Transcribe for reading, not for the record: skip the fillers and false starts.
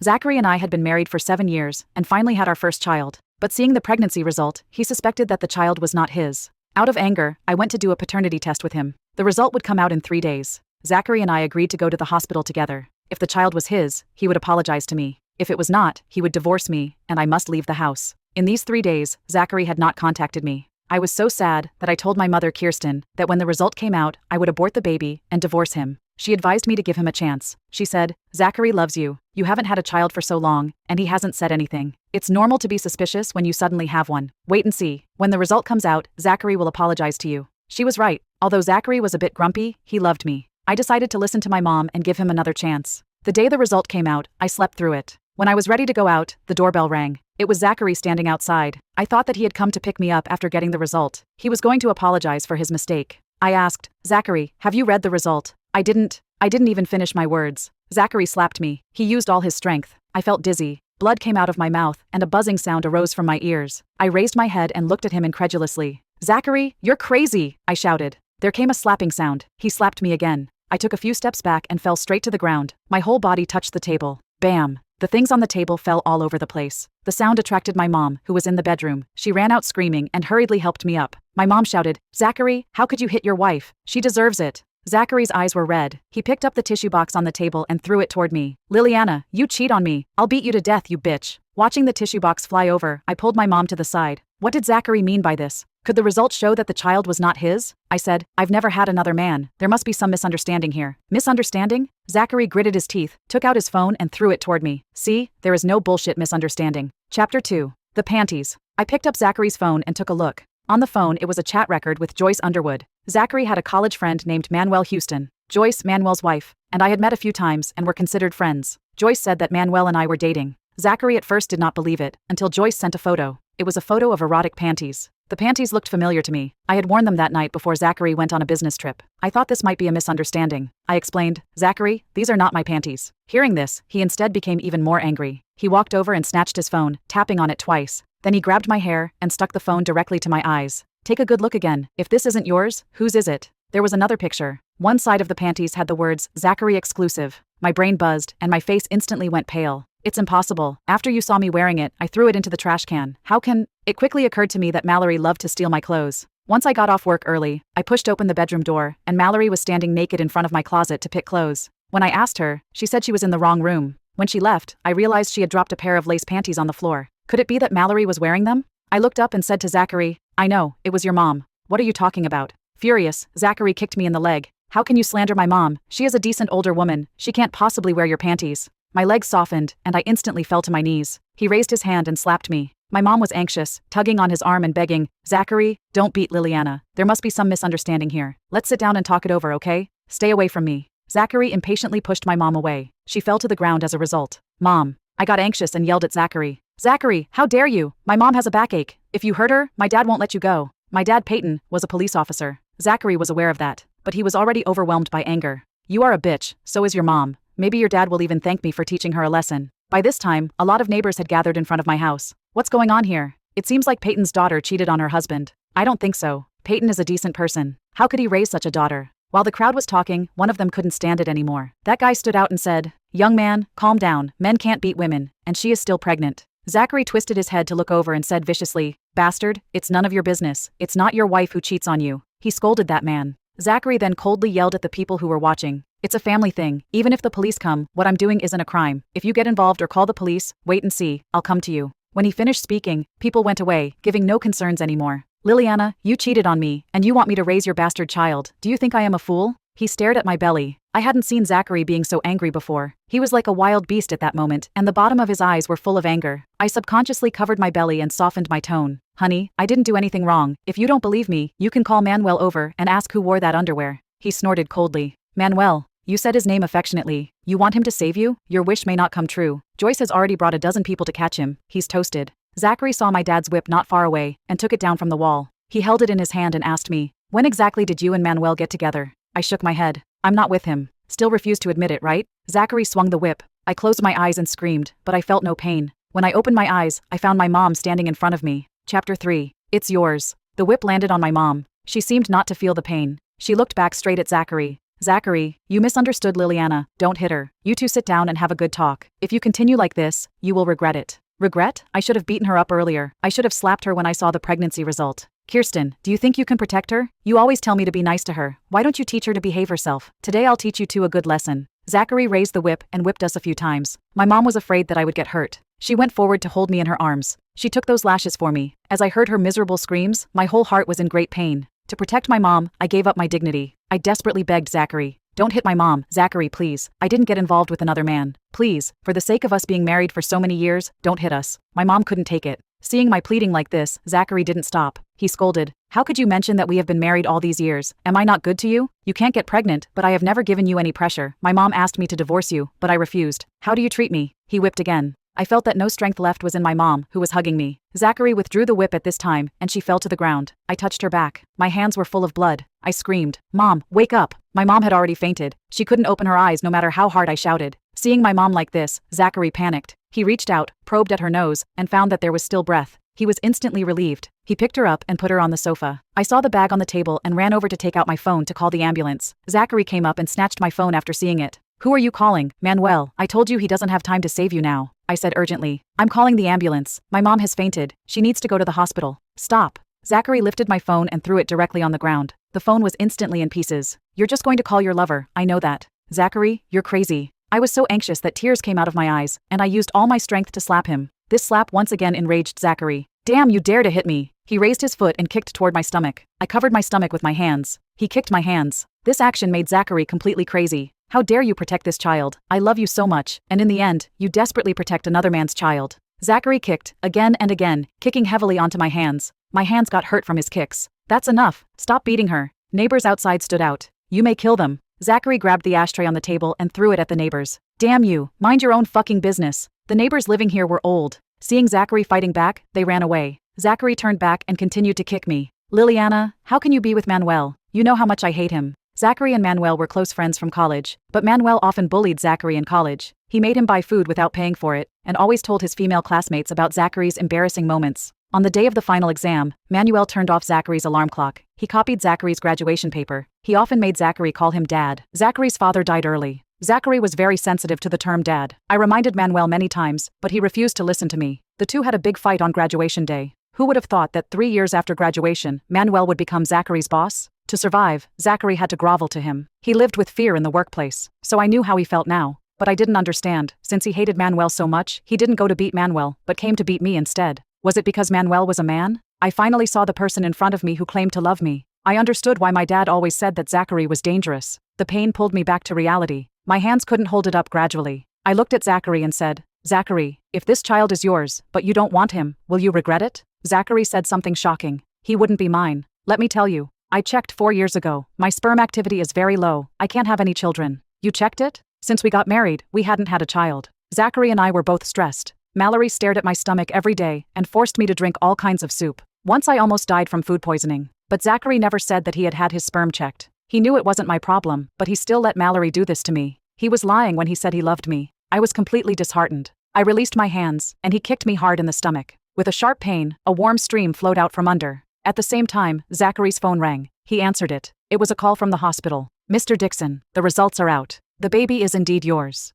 Zachary and I had been married for 7 years and finally had our first child. But seeing the pregnancy result, he suspected that the child was not his. Out of anger, I went to do a paternity test with him. The result would come out in 3 days. Zachary and I agreed to go to the hospital together. If the child was his, he would apologize to me. If it was not, he would divorce me, and I must leave the house. In these 3 days, Zachary had not contacted me. I was so sad that I told my mother Kirsten that when the result came out, I would abort the baby and divorce him. She advised me to give him a chance. She said, "Zachary loves you. You haven't had a child for so long, and he hasn't said anything. It's normal to be suspicious when you suddenly have one. Wait and see. When the result comes out, Zachary will apologize to you." She was right. Although Zachary was a bit grumpy, he loved me. I decided to listen to my mom and give him another chance. The day the result came out, I slept through it. When I was ready to go out, the doorbell rang. It was Zachary standing outside. I thought that he had come to pick me up after getting the result. He was going to apologize for his mistake. I asked, "Zachary, have you read the result?" I didn't even finish my words. Zachary slapped me. He used all his strength. I felt dizzy. Blood came out of my mouth, and a buzzing sound arose from my ears. I raised my head and looked at him incredulously. "Zachary, you're crazy!" I shouted. There came a slapping sound. He slapped me again. I took a few steps back and fell straight to the ground. My whole body touched the table. Bam! The things on the table fell all over the place. The sound attracted my mom, who was in the bedroom. She ran out screaming and hurriedly helped me up. My mom shouted, "Zachary, how could you hit your wife? She deserves it." Zachary's eyes were red. He picked up the tissue box on the table and threw it toward me. "Liliana, you cheat on me. I'll beat you to death, you bitch." Watching the tissue box fly over, I pulled my mom to the side. What did Zachary mean by this? Could the result show that the child was not his? I said, "I've never had another man. There must be some misunderstanding here." Misunderstanding? Zachary gritted his teeth, took out his phone and threw it toward me. "See, there is no bullshit misunderstanding." Chapter 2. The panties. I picked up Zachary's phone and took a look. On the phone, it was a chat record with Joyce Underwood. Zachary had a college friend named Manuel Houston. Joyce, Manuel's wife, and I had met a few times and were considered friends. Joyce said that Manuel and I were dating. Zachary at first did not believe it, until Joyce sent a photo. It was a photo of erotic panties. The panties looked familiar to me. I had worn them that night before Zachary went on a business trip. I thought this might be a misunderstanding. I explained, "Zachary, these are not my panties." Hearing this, he instead became even more angry. He walked over and snatched his phone, tapping on it twice. Then he grabbed my hair and stuck the phone directly to my eyes. "Take a good look again. If this isn't yours, whose is it?" There was another picture. One side of the panties had the words, "Zachary exclusive." My brain buzzed, and my face instantly went pale. "It's impossible. After you saw me wearing it, I threw it into the trash can. How can—" It quickly occurred to me that Mallory loved to steal my clothes. Once I got off work early, I pushed open the bedroom door, and Mallory was standing naked in front of my closet to pick clothes. When I asked her, she said she was in the wrong room. When she left, I realized she had dropped a pair of lace panties on the floor. Could it be that Mallory was wearing them? I looked up and said to Zachary, "I know, it was your mom." "What are you talking about?" Furious, Zachary kicked me in the leg. "How can you slander my mom? She is a decent older woman. She can't possibly wear your panties." My legs softened, and I instantly fell to my knees. He raised his hand and slapped me. My mom was anxious, tugging on his arm and begging, "Zachary, don't beat Liliana. There must be some misunderstanding here. Let's sit down and talk it over, okay? Stay away from me." Zachary impatiently pushed my mom away. She fell to the ground as a result. "Mom." I got anxious and yelled at Zachary. "Zachary, how dare you? My mom has a backache. If you hurt her, my dad won't let you go." My dad, Peyton, was a police officer. Zachary was aware of that, but he was already overwhelmed by anger. "You are a bitch, so is your mom. Maybe your dad will even thank me for teaching her a lesson." By this time, a lot of neighbors had gathered in front of my house. "What's going on here? It seems like Peyton's daughter cheated on her husband." "I don't think so. Peyton is a decent person. How could he raise such a daughter?" While the crowd was talking, one of them couldn't stand it anymore. That guy stood out and said, "Young man, calm down. Men can't beat women, and she is still pregnant." Zachary twisted his head to look over and said viciously, "Bastard, it's none of your business. It's not your wife who cheats on you." He scolded that man. Zachary then coldly yelled at the people who were watching, "It's a family thing. Even if the police come, what I'm doing isn't a crime. If you get involved or call the police, wait and see. I'll come to you." When he finished speaking, people went away, giving no concerns anymore. "Liliana, you cheated on me, and you want me to raise your bastard child. Do you think I am a fool?" He stared at my belly. I hadn't seen Zachary being so angry before. He was like a wild beast at that moment, and the bottom of his eyes were full of anger. I subconsciously covered my belly and softened my tone. "Honey, I didn't do anything wrong. If you don't believe me, you can call Manuel over and ask who wore that underwear." He snorted coldly. "Manuel." You said his name affectionately. "You want him to save you? Your wish may not come true. Joyce has already brought a dozen people to catch him. He's toasted." Zachary saw my dad's whip not far away and took it down from the wall. He held it in his hand and asked me, "When exactly did you and Manuel get together?" I shook my head. "I'm not with him." Still refused to admit it, right? Zachary swung the whip. I closed my eyes and screamed, but I felt no pain. When I opened my eyes, I found my mom standing in front of me. Chapter 3. It's yours. The whip landed on my mom. She seemed not to feel the pain. She looked back straight at Zachary. Zachary, you misunderstood Liliana, don't hit her. You two sit down and have a good talk. If you continue like this, you will regret it. Regret? I should have beaten her up earlier. I should have slapped her when I saw the pregnancy result. Kirsten, do you think you can protect her? You always tell me to be nice to her. Why don't you teach her to behave herself? Today I'll teach you two a good lesson. Zachary raised the whip and whipped us a few times. My mom was afraid that I would get hurt. She went forward to hold me in her arms. She took those lashes for me. As I heard her miserable screams, my whole heart was in great pain. To protect my mom, I gave up my dignity. I desperately begged Zachary. Don't hit my mom, Zachary, please. I didn't get involved with another man. Please, for the sake of us being married for so many years, don't hit us. My mom couldn't take it. Seeing my pleading like this, Zachary didn't stop. He scolded. How could you mention that we have been married all these years? Am I not good to you? You can't get pregnant, but I have never given you any pressure. My mom asked me to divorce you, but I refused. How do you treat me? He whipped again. I felt that no strength left was in my mom, who was hugging me. Zachary withdrew the whip at this time, and she fell to the ground. I touched her back. My hands were full of blood. I screamed, Mom, wake up! My mom had already fainted. She couldn't open her eyes no matter how hard I shouted. Seeing my mom like this, Zachary panicked. He reached out, probed at her nose, and found that there was still breath. He was instantly relieved. He picked her up and put her on the sofa. I saw the bag on the table and ran over to take out my phone to call the ambulance. Zachary came up and snatched my phone after seeing it. Who are you calling? Manuel, I told you he doesn't have time to save you now. I said urgently. I'm calling the ambulance. My mom has fainted. She needs to go to the hospital. Stop. Zachary lifted my phone and threw it directly on the ground. The phone was instantly in pieces. You're just going to call your lover, I know that. Zachary, you're crazy. I was so anxious that tears came out of my eyes, and I used all my strength to slap him. This slap once again enraged Zachary. Damn, you dare to hit me. He raised his foot and kicked toward my stomach. I covered my stomach with my hands. He kicked my hands. This action made Zachary completely crazy. How dare you protect this child? I love you so much, and in the end, you desperately protect another man's child. Zachary kicked, again and again, kicking heavily onto my hands. My hands got hurt from his kicks. That's enough. Stop beating her. Neighbors outside stood out. You may kill them. Zachary grabbed the ashtray on the table and threw it at the neighbors. Damn you, mind your own fucking business. The neighbors living here were old. Seeing Zachary fighting back, they ran away. Zachary turned back and continued to kick me. Liliana, how can you be with Manuel? You know how much I hate him. Zachary and Manuel were close friends from college, but Manuel often bullied Zachary in college. He made him buy food without paying for it, and always told his female classmates about Zachary's embarrassing moments. On the day of the final exam, Manuel turned off Zachary's alarm clock. He copied Zachary's graduation paper. He often made Zachary call him dad. Zachary's father died early. Zachary was very sensitive to the term dad. I reminded Manuel many times, but he refused to listen to me. The two had a big fight on graduation day. Who would have thought that 3 years after graduation, Manuel would become Zachary's boss? To survive, Zachary had to grovel to him. He lived with fear in the workplace, so I knew how he felt now. But I didn't understand. Since he hated Manuel so much, he didn't go to beat Manuel, but came to beat me instead. Was it because Manuel was a man? I finally saw the person in front of me who claimed to love me. I understood why my dad always said that Zachary was dangerous. The pain pulled me back to reality. My hands couldn't hold it up gradually. I looked at Zachary and said, Zachary, if this child is yours, but you don't want him, will you regret it? Zachary said something shocking. He wouldn't be mine. Let me tell you. I checked 4 years ago. My sperm activity is very low. I can't have any children. You checked it? Since we got married, we hadn't had a child. Zachary and I were both stressed. Mallory stared at my stomach every day and forced me to drink all kinds of soup. Once I almost died from food poisoning. But Zachary never said that he had had his sperm checked. He knew it wasn't my problem, but he still let Mallory do this to me. He was lying when he said he loved me. I was completely disheartened. I released my hands, and he kicked me hard in the stomach. With a sharp pain, a warm stream flowed out from under. At the same time, Zachary's phone rang. He answered it. It was a call from the hospital. Mr. Dixon, the results are out. The baby is indeed yours.